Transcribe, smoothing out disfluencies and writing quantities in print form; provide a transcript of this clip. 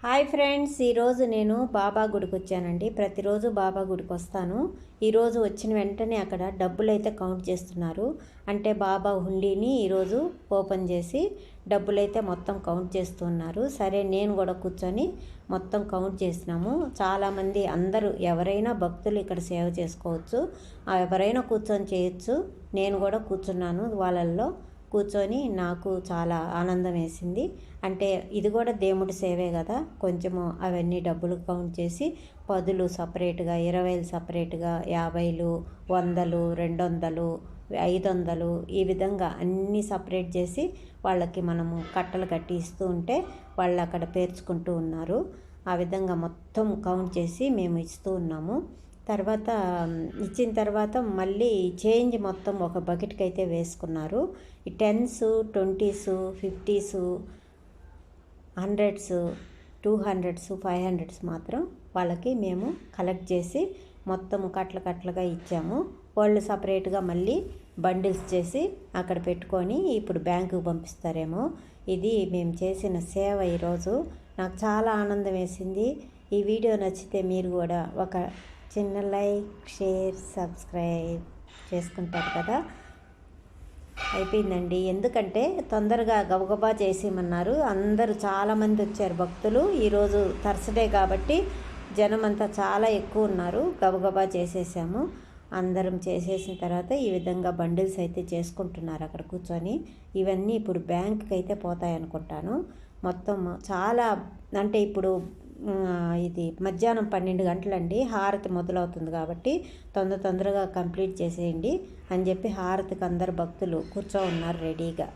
Hi friends, ఈరోజు నేను బాబా గుడికి వచ్చానండి. ప్రతిరోజు బాబా గుడికి వస్తాను. ఈరోజు వచ్చిన వెంటనే అక్కడ డబ్బులు అయితే కౌంట్ చేస్తున్నారు. అంటే బాబా హుండీని ఈరోజు ఓపెన్ చేసి డబ్బులైతే మొత్తం కౌంట్ చేస్తున్నారు. సరే, నేను కూడా కూర్చొని మొత్తం కౌంట్ చేసినాము. చాలామంది అందరూ ఎవరైనా భక్తులు ఇక్కడ సేవ చేసుకోవచ్చు, ఎవరైనా కూర్చొని చేయొచ్చు. నేను కూడా కూర్చున్నాను వాళ్ళల్లో. కూర్చొని నాకు చాలా ఆనందం వేసింది. అంటే ఇది కూడా దేవుడి సేవే కదా. కొంచెము అవన్నీ డబ్బులు కౌంట్ చేసి 10లు సపరేట్గా, 20లు సపరేట్గా, 50లు, 100లు, 200లు, 500లు ఈ విధంగా అన్నీ సపరేట్ చేసి వాళ్ళకి మనము కట్టలు కట్టి ఇస్తూ ఉంటే వాళ్ళు అక్కడ పేర్చుకుంటూ ఉన్నారు. ఆ విధంగా మొత్తం కౌంట్ చేసి మేము ఇస్తూ ఉన్నాము. తర్వాత ఇచ్చిన తర్వాత మళ్ళీ చేంజ్ మొత్తం ఒక బకెట్కి అయితే వేసుకున్నారు. ఈ 10s, 20s, 50s, 100s, 200s, 500s మాత్రం వాళ్ళకి మేము కలెక్ట్ చేసి మొత్తం కట్టలుగా ఇచ్చాము. వాళ్ళు సపరేట్గా మళ్ళీ బండిల్స్ చేసి అక్కడ పెట్టుకొని ఇప్పుడు బ్యాంకుకు పంపిస్తారేమో. ఇది మేము చేసిన సేవ. ఈరోజు నాకు చాలా ఆనందం వేసింది. ఈ వీడియో నచ్చితే మీరు కూడా ఒక చిన్న లైక్, షేర్, సబ్స్క్రైబ్ చేసుకుంటారు కదా. అయిపోయిందండి. ఎందుకంటే తొందరగా గబగబా చేసేయమన్నారు. అందరూ చాలామంది వచ్చారు భక్తులు. ఈరోజు థర్స్డే కాబట్టి జనం అంతా చాలా ఎక్కువ ఉన్నారు. గబగబా చేసేసాము. అందరం చేసేసిన తర్వాత ఈ విధంగా బండిల్స్ అయితే చేసుకుంటున్నారు అక్కడ కూర్చొని. ఇవన్నీ ఇప్పుడు బ్యాంకుకి అయితే పోతాయి అనుకుంటాను. మొత్తం చాలా, అంటే ఇప్పుడు ఇది మధ్యాహ్నం 12 గంటలండి. హారతి మొదలవుతుంది కాబట్టి తొందరగా కంప్లీట్ చేసేయండి అని చెప్పి హారతికి అందరు భక్తులు కూర్చో ఉన్నారు రెడీగా.